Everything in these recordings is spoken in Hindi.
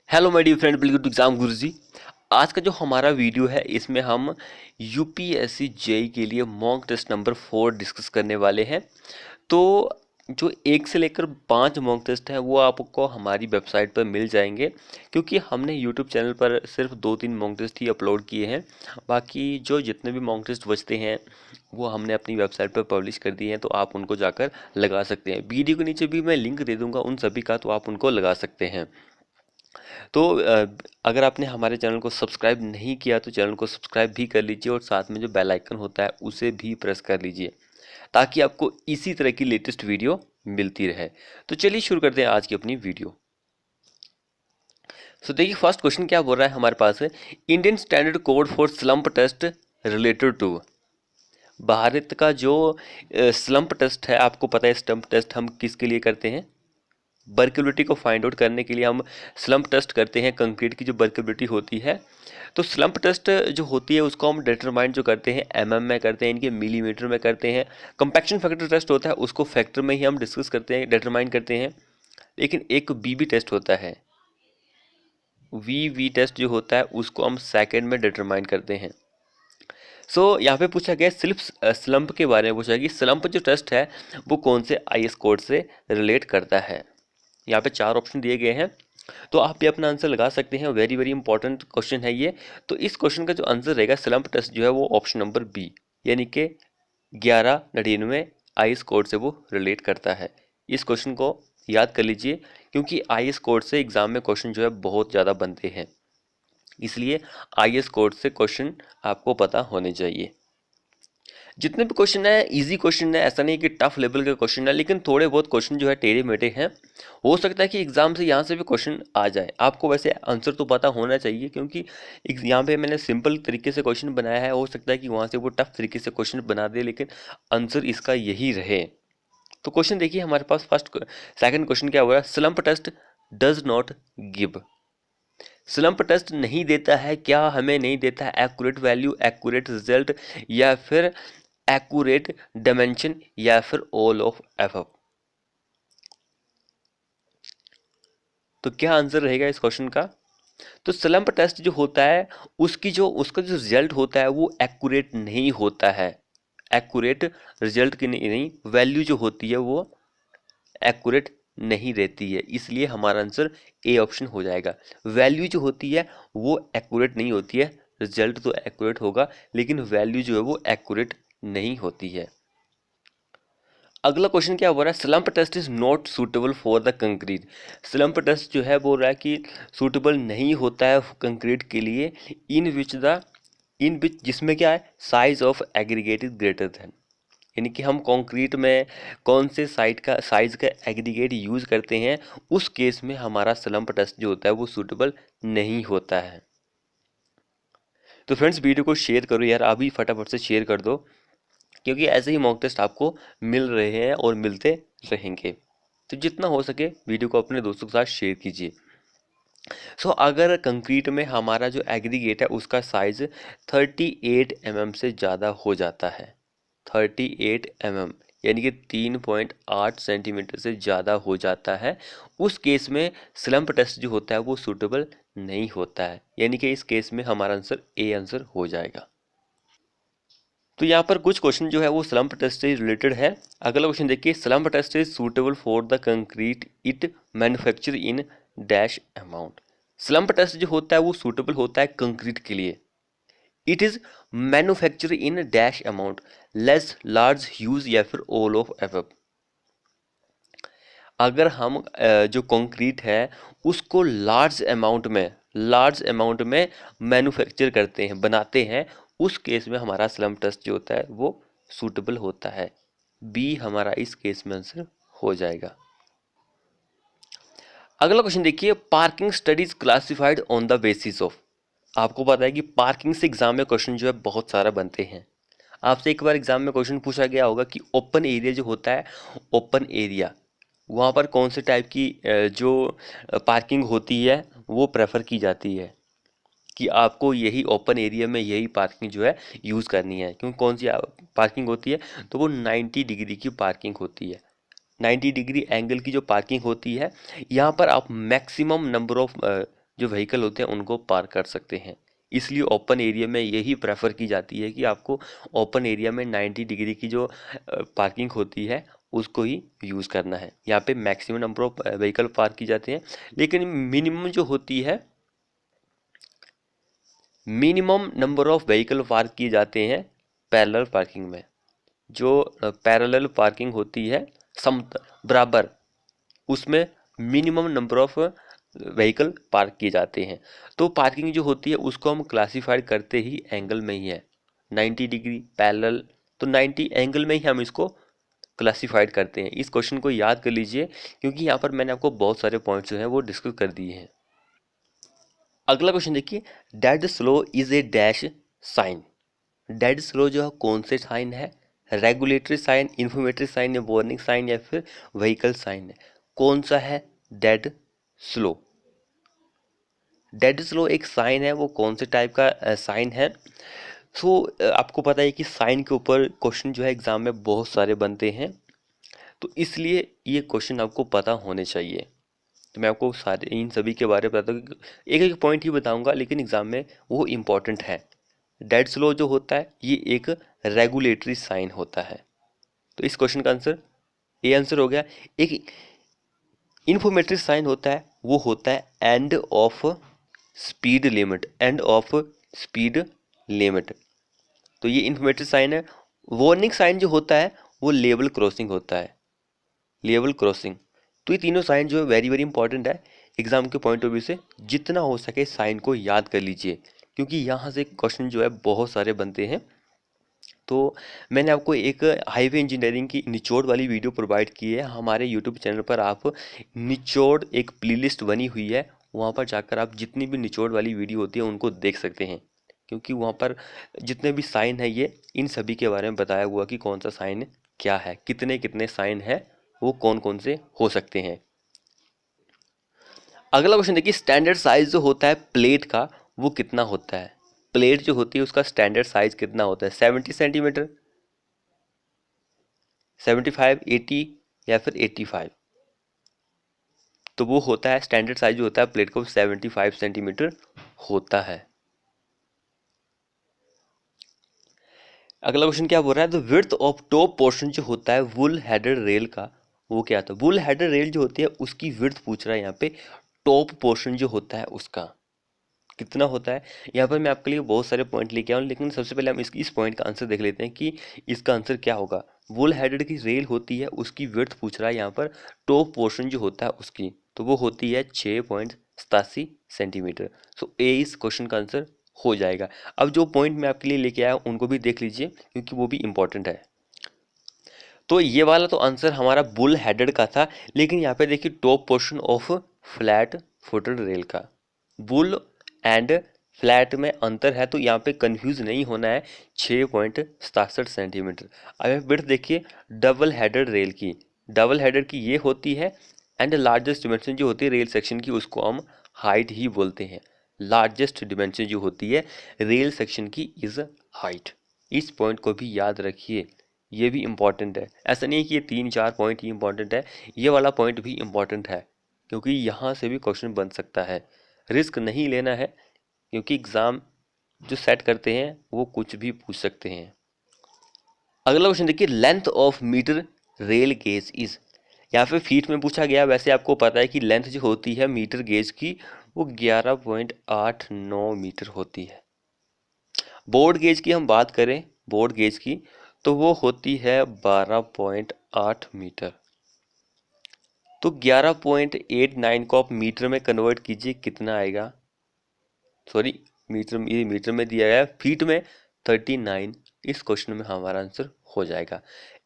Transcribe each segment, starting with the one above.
Hello my dear friend, welcome to exam Guruji. आज का जो हमारा वीडियो है इसमें हम यूपीएससी जेई के लिए मॉक टेस्ट नंबर 4 डिस्कस करने वाले हैं। तो जो 1 से लेकर 5 मॉक टेस्ट हैं वो आपको हमारी वेबसाइट पर मिल जाएंगे, क्योंकि हमने यूट्यूब चैनल पर सिर्फ 2-3 मॉक टेस्ट ही अपलोड किए हैं। बाकी जो जितने भी मॉक टेस्ट बचते हैं वो हमने अपनी वेबसाइट पर पब्लिश कर दिए हैं, तो आप उनको जाकर लगा सकते हैं। वीडियो के नीचे भी मैं लिंक दे दूंगा उन सभी का, तो आप उनको लगा सकते हैं। तो अगर आपने हमारे चैनल को सब्सक्राइब नहीं किया तो चैनल को सब्सक्राइब भी कर लीजिए और साथ में जो बेल आइकन होता है उसे भी प्रेस कर लीजिए, ताकि आपको इसी तरह की लेटेस्ट वीडियो मिलती रहे। तो चलिए शुरू करते हैं आज की अपनी वीडियो। सो देखिए, फर्स्ट क्वेश्चन क्या बोल रहा है हमारे पास है, Indian standard code for slump test related to. Bharat का जो स्लम्प टेस्ट है, आपको पता है स्लम्प टेस्ट हम किसके लिए करते हैं? वर्केबिलिटी को फाइंड आउट करने के लिए हम स्लम्प टेस्ट करते हैं। कंक्रीट की जो वर्केबिलिटी होती है, तो स्लम्प टेस्ट जो होती है उसको हम डिटरमाइन जो करते हैं एमएम में करते हैं, इनके मिलीमीटर में करते हैं। कंपैक्शन फैक्टर टेस्ट होता है उसको फैक्टर में ही हम डिस्कस करते हैं, डिटरमाइन करते हैं। लेकिन एक बीबी टेस्ट होता है, वी टेस्ट जो होता है उसको हम सेकेंड में डिटरमाइन करते हैं। यहाँ पे पूछा गया सिर्फ स्लम्प के बारे में पूछा गया कि स्लम्प जो टेस्ट है वो कौन से आईएस कोड से रिलेट करता है। यहाँ पे 4 ऑप्शन दिए गए हैं, तो आप भी अपना आंसर लगा सकते हैं। वेरी वेरी इंपॉर्टेंट क्वेश्चन है ये। तो इस क्वेश्चन का जो आंसर रहेगा स्लम्प टेस्ट जो है वो ऑप्शन नंबर बी, यानी कि 1199 आईएस कोड से वो रिलेट करता है। इस क्वेश्चन को याद कर लीजिए, क्योंकि आईएस कोड से एग्जाम में क्वेश्चन जो है बहुत ज़्यादा बनते हैं, इसलिए आईएस कोड से क्वेश्चन आपको पता होने चाहिए। जितने भी क्वेश्चन है इजी क्वेश्चन है, ऐसा नहीं कि टफ लेवल के क्वेश्चन है, लेकिन थोड़े बहुत क्वेश्चन जो है टेढ़े मेढ़े हैं। हो सकता है कि एग्जाम से यहाँ से भी क्वेश्चन आ जाए। आपको वैसे आंसर तो पता होना चाहिए, क्योंकि यहाँ पे मैंने सिंपल तरीके से क्वेश्चन बनाया है। हो सकता है कि वहाँ से वो टफ तरीके से क्वेश्चन बना दे, लेकिन आंसर इसका यही रहे। तो क्वेश्चन देखिए हमारे पास सेकंड क्वेश्चन क्या हुआ है, slump test does not give. Slump test नहीं देता है, क्या हमें नहीं देता है एक्यूरेट वैल्यू, एक्यूरेट रिजल्ट, या फिर एक्यूरेट डायमेंशन, या फिर ऑल ऑफ एबव। तो क्या आंसर रहेगा इस क्वेश्चन का? तो स्लम्प टेस्ट जो होता है उसका जो रिजल्ट होता है वो एक्यूरेट नहीं होता है। एक्यूरेट रिजल्ट की नहीं, वैल्यू जो होती है वो एक्यूरेट नहीं रहती है, इसलिए हमारा आंसर ए ऑप्शन हो जाएगा। वैल्यू जो होती है वो एक्यूरेट नहीं होती है, रिजल्ट तो एक्यूरेट होगा, लेकिन वैल्यू जो है वो एक्यूरेट नहीं होती है। अगला क्वेश्चन क्या बोल रहा है, slump test is not suitable for the concrete. Slump test जो है बोल रहा है कि सूटेबल नहीं होता है कंक्रीट के लिए। इन विच जिसमें क्या है, size of aggregate is greater than, यानी कि हम कंक्रीट में कौन से साइज का एग्रीगेट यूज करते हैं, उस केस में हमारा स्लम्प टेस्ट जो होता है वो सूटेबल नहीं होता है। तो फ्रेंड्स, वीडियो को शेयर करो यार, अभी फटाफट से शेयर कर दो, क्योंकि ऐसे ही मॉक टेस्ट आपको मिल रहे हैं और मिलते रहेंगे। तो जितना हो सके वीडियो को अपने दोस्तों के साथ शेयर कीजिए। अगर कंक्रीट में हमारा जो एग्रीगेट है उसका साइज 38 mm से ज़्यादा हो जाता है, 38 mm यानी कि 3.8 सेंटीमीटर से ज़्यादा हो जाता है, उस केस में स्लम्प टेस्ट जो होता है वो सूटेबल नहीं होता है, यानी कि इस केस में हमारा आंसर ए आंसर हो जाएगा। तो यहाँ पर कुछ क्वेश्चन जो है वो स्लम्प टेस्ट से रिलेटेड है। अगला क्वेश्चन देखिए, slump test is suitable for the concrete it manufacture in dash amount. Slump test जो होता है वो सूटेबल होता है कंक्रीट के लिए। It is manufacture in dash amount, less, large, huge, या फिर ऑल ऑफ एबव। अगर हम जो कंक्रीट है उसको लार्ज अमाउंट में मैन्युफैक्चर करते हैं, बनाते हैं, उस केस में हमारा स्लम्प टेस्ट जो होता है वो सूटेबल होता है। बी हमारा इस केस में आंसर हो जाएगा। अगला क्वेश्चन देखिए, parking studies classified on the basis of. आपको पता है कि पार्किंग से एग्जाम में क्वेश्चन जो है बहुत सारा बनते हैं। आपसे एक बार एग्जाम में क्वेश्चन पूछा गया होगा कि ओपन एरिया जो होता है, ओपन एरिया वहाँ पर कौन से टाइप की जो पार्किंग होती है वो प्रेफर की जाती है, कि आपको यही ओपन एरिया में यही पार्किंग जो है यूज़ करनी है। क्यों, कौन सी पार्किंग होती है, तो वो 90 डिग्री की पार्किंग होती है। 90 डिग्री एंगल की जो पार्किंग होती है, यहाँ पर आप मैक्सिमम नंबर ऑफ जो व्हीकल होते हैं उनको पार्क कर सकते हैं। इसलिए ओपन एरिया में यही प्रेफर की जाती है कि आपको ओपन एरिया में 90 डिग्री की जो पार्किंग होती है उसको ही यूज़ करना है। यहाँ पे maximum number of vehicle park की जाते हैं, लेकिन मिनिमम जो होती है, minimum number of vehicle park किए जाते हैं पैरेलल पार्किंग में। जो पैरेलल पार्किंग होती है सम बराबर, उसमें minimum number of vehicle park किए जाते हैं। तो पार्किंग जो होती है उसको हम क्लासीफाइड करते ही एंगल में ही है, 90 डिग्री पैरेलल, तो 90 एंगल में ही हम इसको क्लासीफाइड करते हैं। इस क्वेश्चन को याद कर लीजिए, क्योंकि यहाँ पर मैंने आपको बहुत सारे पॉइंट्स जो हैं वो डिस्कस कर दिए हैं। अगला क्वेश्चन देखिए, dead slow is a dash sign. Dead slow जो है कौन से साइन है? रेगुलेटरी साइन, इंफॉर्मेटरी साइन या वार्निंग साइन या फिर व्हीकल साइन है? कौन सा है डेड स्लो? डेड स्लो एक साइन है, वो कौन से टाइप का साइन है? सो आपको पता है कि साइन के ऊपर क्वेश्चन जो है एग्जाम में बहुत सारे बनते हैं, तो इसलिए ये क्वेश्चन आपको पता होने चाहिए। तो मैं आपको सारे इन सभी के बारे में बताता हूँ, एक एक पॉइंट ही बताऊंगा लेकिन एग्जाम में वो इम्पोर्टेंट है। डेड स्लो जो होता है ये एक रेगुलेटरी साइन होता है। तो इस क्वेश्चन का आंसर ए आंसर हो गया। एक इन्फॉर्मेटरी साइन होता है, वो होता है end of speed limit, end of speed limit. तो ये इन्फॉर्मेटरी साइन है। वार्निंग साइन जो होता है वो लेवल क्रॉसिंग होता है, लेवल क्रॉसिंग। तो ये तीनों साइन जो है वेरी वेरी इंपॉर्टेंट है एग्जाम के पॉइंट ऑफ व्यू से। जितना हो सके साइन को याद कर लीजिए, क्योंकि यहाँ से क्वेश्चन जो है बहुत सारे बनते हैं। तो मैंने आपको एक हाईवे इंजीनियरिंग की निचोड़ वाली वीडियो प्रोवाइड की है हमारे यूट्यूब चैनल पर। आप निचोड़ एक प्लेलिस्ट बनी हुई है, वहाँ पर जाकर आप जितनी भी निचोड़ वाली वीडियो होती है उनको देख सकते हैं, क्योंकि वहाँ पर जितने भी साइन है ये इन सभी के बारे में बताया हुआ कि कौन सा साइन क्या है, कितने कितने साइन है, वो कौन कौन से हो सकते हैं। अगला क्वेश्चन देखिए, स्टैंडर्ड साइज जो होता है प्लेट का वो कितना होता है? प्लेट जो होती है उसका स्टैंडर्ड साइज कितना होता है? 70 सेंटीमीटर, 75, 80 या फिर 85? तो वो होता है स्टैंडर्ड साइज जो होता है प्लेट का, 75 सेंटीमीटर होता है। अगला क्वेश्चन क्या बोल रहा है, the width of top portion जो होता है वुल हेडेड रेल का वो क्या था? वुल हेडेड रेल जो होती है उसकी विड्थ पूछ रहा है यहाँ पे, टॉप पोर्शन जो होता है उसका कितना होता है। यहाँ पर मैं आपके लिए बहुत सारे पॉइंट लेके आऊँ, लेकिन सबसे पहले हम इस पॉइंट का आंसर देख लेते हैं कि इसका आंसर क्या होगा। वुल हेडेड की रेल होती है उसकी विड्थ पूछ रहा है यहाँ पर, टॉप पोर्शन जो होता है उसकी, तो वो होती है 6.87 सेंटीमीटर। सो ए इस क्वेश्चन का आंसर हो जाएगा। अब जो पॉइंट मैं आपके लिए लेके आया उनको भी देख लीजिए, क्योंकि वो भी इंपॉर्टेंट है। तो ये वाला तो आंसर हमारा बुल हेडेड का था, लेकिन यहाँ पे देखिए top portion of flat footed rail का, बुल एंड फ्लैट में अंतर है, तो यहाँ पे कंफ्यूज नहीं होना है। 6.67 सेंटीमीटर। अब विड्थ देखिए डबल हेडेड रेल की, डबल हेडेड की ये होती है, एंड लार्जेस्ट डिमेंशन जो होती है रेल सेक्शन की उसको हम हाइट ही बोलते हैं। लार्जेस्ट डिमेंशन जो होती है रेल सेक्शन की इज हाइट। इस पॉइंट को भी याद रखिए, ये भी इम्पॉर्टेंट है। ऐसा नहीं है कि ये 3-4 पॉइंट ही इम्पॉर्टेंट है, ये वाला पॉइंट भी इम्पॉर्टेंट है, क्योंकि यहाँ से भी क्वेश्चन बन सकता है। रिस्क नहीं लेना है, क्योंकि एग्ज़ाम जो सेट करते हैं वो कुछ भी पूछ सकते हैं। अगला क्वेश्चन देखिए, length of metre rail gauge is. यहाँ पे फीट में पूछा गया। वैसे आपको पता है कि लेंथ जो होती है मीटर गेज की वो 11.89 मीटर होती है। बोर्ड गेज की हम बात करें, बोर्ड गेज की, तो वो होती है 12.8 मीटर। तो 11.89 को आप मीटर में कन्वर्ट कीजिए, कितना आएगा? सॉरी, मीटर, ये मीटर में दिया गया है, फीट में 39। इस क्वेश्चन में हमारा आंसर हो जाएगा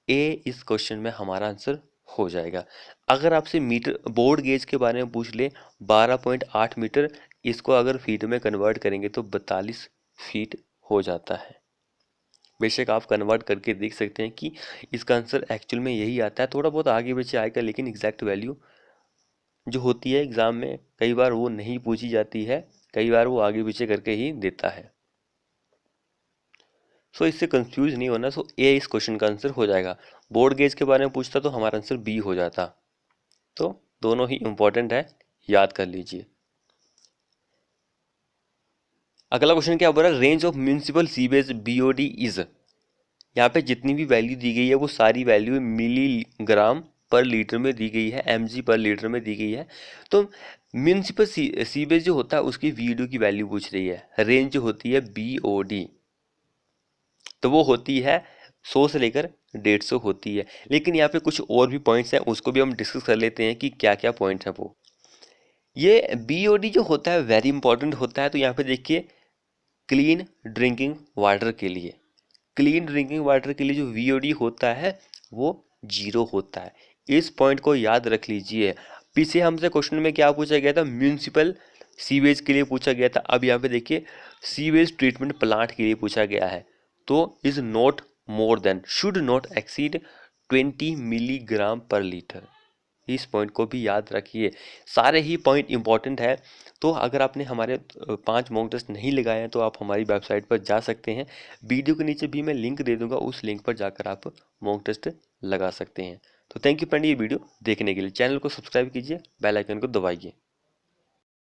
ए। इस क्वेश्चन में हमारा आंसर हो जाएगा। अगर आपसे मीटर बोर्ड गेज के बारे में पूछ ले, 12.8 मीटर, इसको अगर फीट में कन्वर्ट करेंगे तो 42 फीट हो जाता है। बेशक आप कन्वर्ट करके देख सकते हैं कि इसका आंसर एक्चुअल में यही आता है। थोड़ा बहुत आगे पीछे आएगा, लेकिन एग्जैक्ट वैल्यू जो होती है एग्ज़ाम में कई बार वो नहीं पूछी जाती है, कई बार वो आगे पीछे करके ही देता है। सो इससे कंफ्यूज नहीं होना। सो ए इस क्वेश्चन का आंसर हो जाएगा। बोर्ड गेज के बारे में पूछता तो हमारा आंसर बी हो जाता। तो दोनों ही इम्पोर्टेंट है, याद कर लीजिए। अगला क्वेश्चन क्या बोल रहा है, range of municipal sewage BOD is. यहाँ पे जितनी भी वैल्यू दी गई है वो सारी वैल्यू मिलीग्राम पर लीटर में दी गई है, एमजी पर लीटर में दी गई है। तो म्यूनिसिपल सीवेज जो होता है उसकी वीडीओ की वैल्यू पूछ रही है, रेंज जो होती है बीओडी, तो वो होती है 100 से लेकर 150 होती है। लेकिन यहाँ पे कुछ और भी पॉइंट्स हैं, उसको भी हम डिस्कस कर लेते हैं कि क्या क्या पॉइंट हैं वो। ये बीओडी जो होता है वेरी इंपॉर्टेंट होता है। तो यहाँ पे देखिए, क्लीन ड्रिंकिंग वाटर के लिए, क्लीन ड्रिंकिंग वाटर के लिए जो वीओडी होता है वो 0 होता है। इस पॉइंट को याद रख लीजिए। पीछे हमसे क्वेश्चन में क्या पूछा गया था, म्यूनिसिपल सीवेज के लिए पूछा गया था। अब यहाँ पे देखिए सीवेज ट्रीटमेंट प्लांट के लिए पूछा गया है। तो is not more than, should not exceed 20 milligram पर लीटर। इस पॉइंट को भी याद रखिए, सारे ही पॉइंट इंपॉर्टेंट है। तो अगर आपने हमारे 5 मॉक टेस्ट नहीं लगाए हैं तो आप हमारी वेबसाइट पर जा सकते हैं। वीडियो के नीचे भी मैं लिंक दे दूंगा, उस लिंक पर जाकर आप मॉक टेस्ट लगा सकते हैं। तो थैंक यू फ्रेंड, ये वीडियो देखने के लिए। चैनल को सब्सक्राइब कीजिए, बेल आइकन को दबाइए।